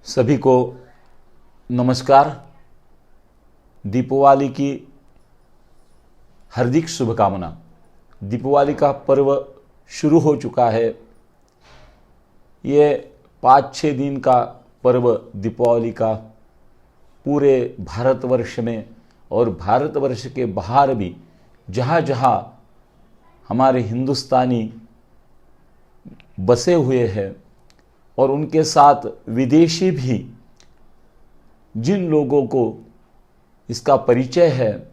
सभी को नमस्कार। दीपावली की हार्दिक शुभकामना। दीपावली का पर्व शुरू हो चुका है। ये 5-6 दिन का पर्व दीपावली का पूरे भारतवर्ष में और भारतवर्ष के बाहर भी जहाँ जहाँ हमारे हिंदुस्तानी बसे हुए हैं और उनके साथ विदेशी भी जिन लोगों को इसका परिचय है,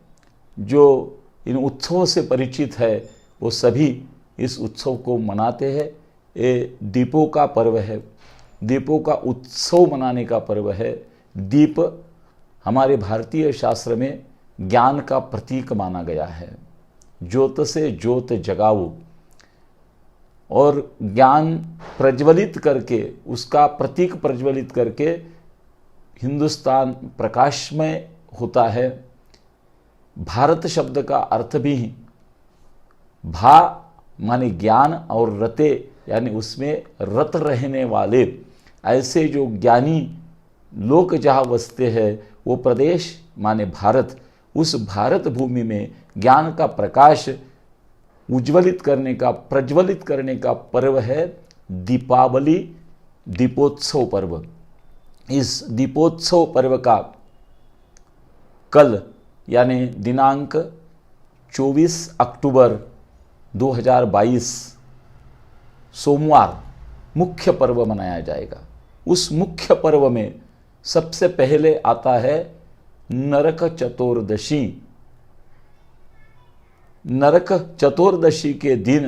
जो इन उत्सवों से परिचित है, वो सभी इस उत्सव को मनाते हैं। ये दीपों का पर्व है, दीपों का उत्सव मनाने का पर्व है। दीप हमारे भारतीय शास्त्र में ज्ञान का प्रतीक माना गया है। ज्योत से ज्योत जगाओ, और ज्ञान प्रज्वलित करके, उसका प्रतीक प्रज्वलित करके हिंदुस्तान प्रकाशमय होता है। भारत शब्द का अर्थ भी भा माने ज्ञान और रते यानी उसमें रत रहने वाले, ऐसे जो ज्ञानी लोग जहाँ बसते हैं वो प्रदेश माने भारत। उस भारत भूमि में ज्ञान का प्रकाश उज्ज्वलित करने का, प्रज्वलित करने का पर्व है दीपावली, दीपोत्सव पर्व। इस दीपोत्सव पर्व का कल यानी दिनांक 24 अक्टूबर 2022 सोमवार मुख्य पर्व मनाया जाएगा। उस मुख्य पर्व में सबसे पहले आता है नरक चतुर्दशी। नरक चतुर्दशी के दिन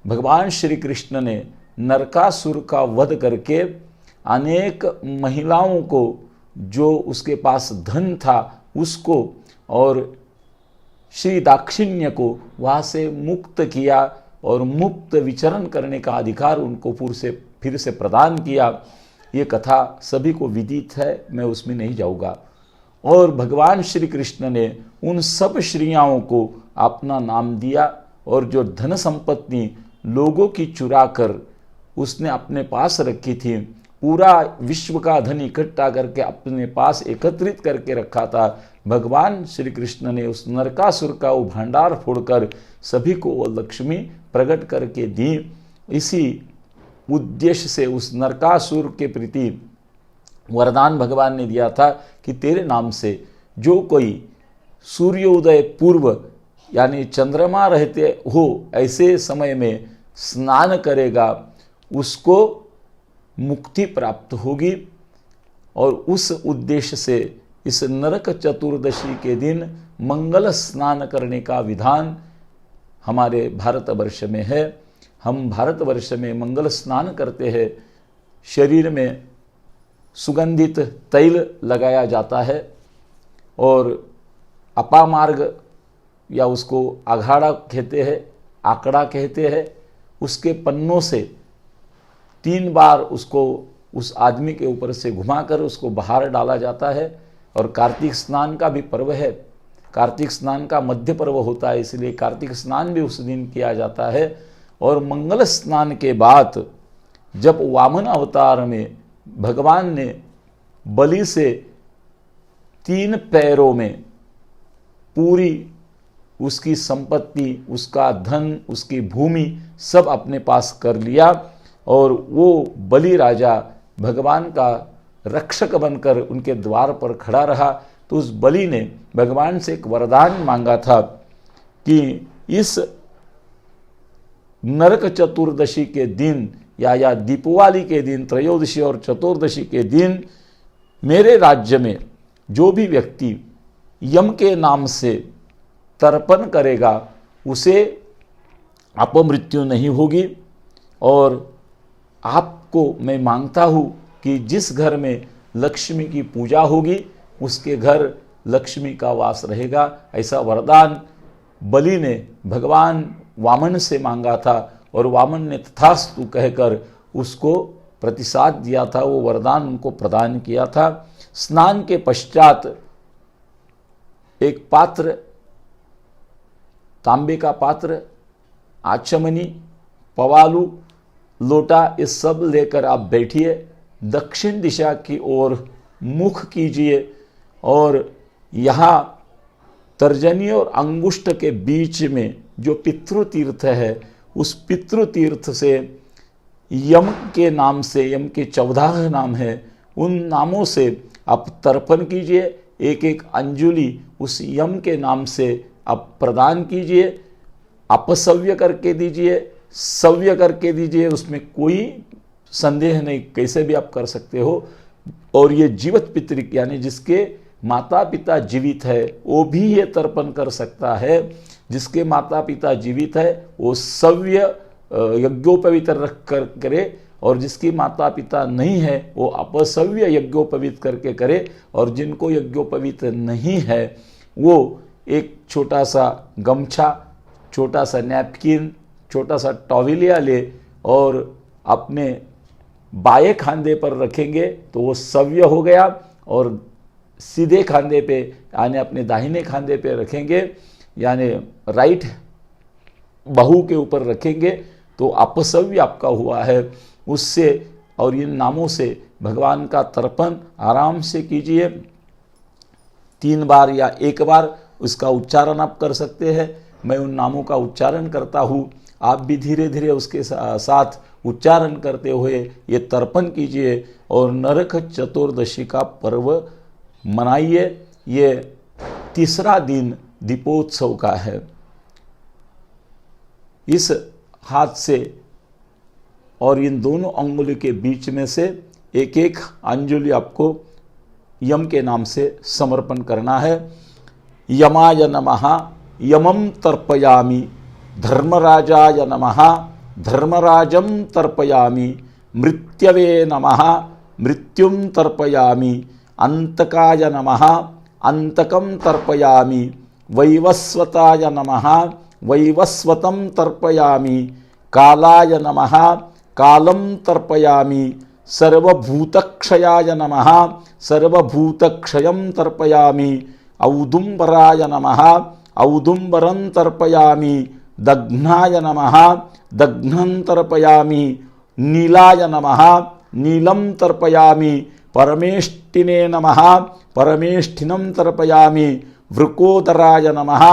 भगवान श्री कृष्ण ने नरकासुर का वध करके अनेक महिलाओं को, जो उसके पास धन था उसको और श्री दाक्षिण्य को वहाँ से मुक्त किया और मुक्त विचरण करने का अधिकार उनको फिर से प्रदान किया। ये कथा सभी को विदित है, मैं उसमें नहीं जाऊँगा। और भगवान श्री कृष्ण ने उन सब स्त्रियों को अपना नाम दिया और जो धन संपत्ति लोगों की चुरा कर उसने अपने पास रखी थी, पूरा विश्व का धन इकट्ठा करके अपने पास एकत्रित करके रखा था, भगवान श्री कृष्ण ने उस नरकासुर का वो भंडार फोड़कर सभी को वो लक्ष्मी प्रकट करके दी। इसी उद्देश्य से उस नरकासुर के प्रति वरदान भगवान ने दिया था कि तेरे नाम से जो कोई सूर्योदय पूर्व यानी चंद्रमा रहते हो ऐसे समय में स्नान करेगा, उसको मुक्ति प्राप्त होगी। और उस उद्देश्य से इस नरक चतुर्दशी के दिन मंगल स्नान करने का विधान हमारे भारतवर्ष में है। हम भारतवर्ष में मंगल स्नान करते हैं। शरीर में सुगंधित तैल लगाया जाता है और अपामार्ग या उसको अघाड़ा कहते हैं, आकड़ा कहते हैं, उसके पन्नों से 3 बार उसको उस आदमी के ऊपर से घुमाकर उसको बाहर डाला जाता है। और कार्तिक स्नान का भी पर्व है। कार्तिक स्नान का मध्य पर्व होता है, इसलिए कार्तिक स्नान भी उस दिन किया जाता है। और मंगल स्नान के बाद जब वामन अवतार में भगवान ने बलि से 3 पैरों में पूरी उसकी संपत्ति, उसका धन, उसकी भूमि सब अपने पास कर लिया और वो बलि राजा भगवान का रक्षक बनकर उनके द्वार पर खड़ा रहा, तो उस बलि ने भगवान से एक वरदान मांगा था कि इस नरक चतुर्दशी के दिन या दीपावली के दिन, त्रयोदशी और चतुर्दशी के दिन मेरे राज्य में जो भी व्यक्ति यम के नाम से तर्पण करेगा उसे अपमृत्यु नहीं होगी। और आपको मैं मांगता हूँ कि जिस घर में लक्ष्मी की पूजा होगी उसके घर लक्ष्मी का वास रहेगा। ऐसा वरदान बलि ने भगवान वामन से मांगा था और वामन ने तथास्तु कहकर उसको प्रतिसाद दिया था, वो वरदान उनको प्रदान किया था। स्नान के पश्चात एक पात्र, तांबे का पात्र, आचमनी, पवालू, लोटा, ये सब लेकर आप बैठिए। दक्षिण दिशा की ओर मुख कीजिए और यहाँ तर्जनी और अंगुष्ठ के बीच में जो पितृतीर्थ है, उस पितृतीर्थ से यम के नाम से, यम के 14 नाम है, उन नामों से आप तर्पण कीजिए। एक एक अंजुलि उस यम के नाम से आप प्रदान कीजिए। अपसव्य करके दीजिए, सव्य करके दीजिए, उसमें कोई संदेह नहीं, कैसे भी आप कर सकते हो। और ये जीवित पितृ यानी जिसके माता पिता जीवित है वो भी ये तर्पण कर सकता है। जिसके माता पिता जीवित है वो सव्य यज्ञोपवीत रख कर करे, और जिसकी माता पिता नहीं है वो अपसव्य यज्ञोपवीत करके करे। और जिनको यज्ञोपवीत नहीं है वो एक छोटा सा गमछा, छोटा सा नैपकिन, छोटा सा टॉवेलिया ले और अपने बाएं खांधे पर रखेंगे तो वो सव्य हो गया, और सीधे खांधे पे यानी अपने दाहिने खांधे पे रखेंगे यानी राइट बाहु के ऊपर रखेंगे तो अपसव्य आपका हुआ है। उससे और इन नामों से भगवान का तर्पण आराम से कीजिए। 3 बार या 1 बार उसका उच्चारण आप कर सकते हैं। मैं उन नामों का उच्चारण करता हूँ, आप भी धीरे धीरे उसके साथ उच्चारण करते हुए ये तर्पण कीजिए और नरक चतुर्दशी का पर्व मनाइए। ये तीसरा दिन दीपोत्सव का है। इस हाथ से और इन दोनों अंगुली के बीच में से एक एक अंजुलि आपको यम के नाम से समर्पण करना है। यमाय नमः यमं तर्पयामि, धर्मराजाय नमः धर्मराजं तर्पयामि, मृत्यवे नमः मृत्युं तर्पयामि, अंतकाय नमः अंतकं तर्पयामि, वैवस्वताय नमः वैवस्वतं तर्पयामि, कालाय नमः कालं तर्पयामि, सर्वभूतक्षयाय नमः सर्वभूतक्षयं तर्पयामि, औदुम्बराय नमः औदुम्बरं तर्पयामि, दग्नाय नमः दग्नं तर्पयामि, नीलाय नमः नीलं तर्पयामि, परमेष्टिने नमः परमेष्ठिनं तर्पयामि, वृकोदराय नमः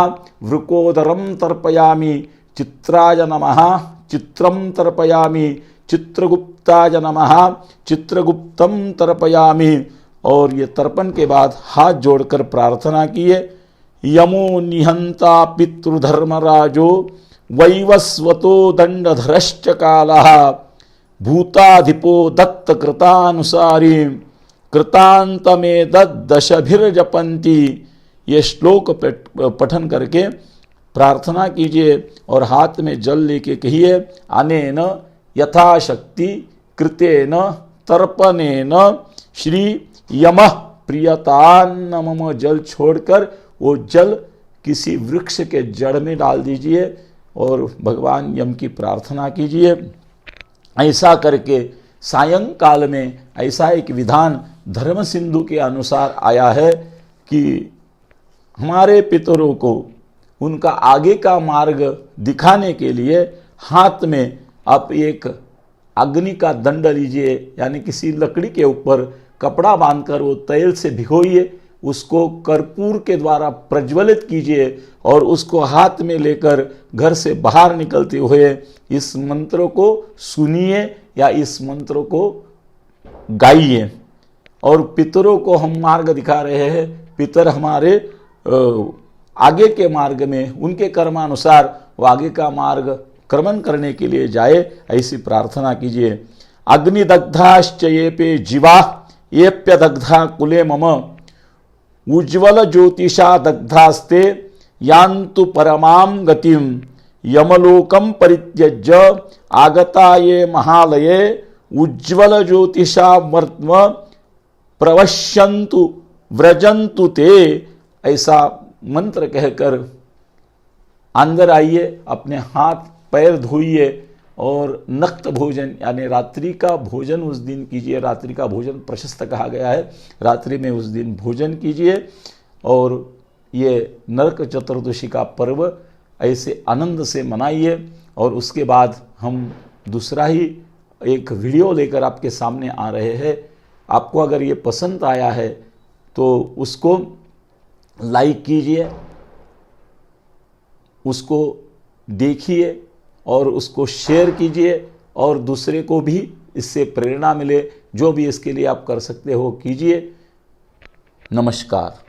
वृकोदरं तर्पयामि, चित्राय नमः चित्रं तर्पयामि, चित्रगुप्ताय नमः चित्रगुप्तं तर्पयामि। और ये तर्पण के बाद हाथ जोड़कर प्रार्थना किए। यमो निहंता पितृधर्मराजो वैवस्वतो दंडधरश्च कालः, भूताधिपो दत्तकृतानुसारी कृतांतमे दशभिर्जपन्ति। ये श्लोक पठन करके प्रार्थना कीजिए और हाथ में जल लेके कहिए, अनेन यथाशक्ति कृतेन तर्पणेन श्री यमः प्रियतान्न मम। जल छोड़कर वो जल किसी वृक्ष के जड़ में डाल दीजिए और भगवान यम की प्रार्थना कीजिए। ऐसा करके सायंकाल में ऐसा एक विधान धर्म सिंधु के अनुसार आया है कि हमारे पितरों को उनका आगे का मार्ग दिखाने के लिए हाथ में आप एक अग्नि का दंड लीजिए, यानी किसी लकड़ी के ऊपर कपड़ा बांधकर वो तेल से भिगोइए, उसको कर्पूर के द्वारा प्रज्वलित कीजिए और उसको हाथ में लेकर घर से बाहर निकलते हुए इस मंत्र को सुनिए या इस मंत्र को गाइए। और पितरों को हम मार्ग दिखा रहे हैं, पितर हमारे आगे के मार्ग में उनके कर्मानुसार वो आगे का मार्ग क्रमण करने के लिए जाए, ऐसी प्रार्थना कीजिए। अग्निदग्धाश्च ये पे जीवा येप्यदग्धा कुले मम, उज्ज्वल ज्योतिषा दग्धास्ते यान्तु परमां गतिम, यमलोकं परित्यज्य आगता ये महालये, उज्ज्वल ज्योतिषा वर्त्म प्रवश्यन्तु व्रजन्तु ते। ऐसा मंत्र कहकर अंदर आइए, अपने हाथ पैर धोइए और नक्त भोजन यानी रात्रि का भोजन उस दिन कीजिए। रात्रि का भोजन प्रशस्त कहा गया है, रात्रि में उस दिन भोजन कीजिए और ये नरक चतुर्दशी का पर्व ऐसे आनंद से मनाइए। और उसके बाद हम दूसरा ही एक वीडियो लेकर आपके सामने आ रहे हैं। आपको अगर ये पसंद आया है तो उसको लाइक कीजिए, उसको देखिए और उसको शेयर कीजिए और दूसरे को भी इससे प्रेरणा मिले। जो भी इसके लिए आप कर सकते हो कीजिए। नमस्कार।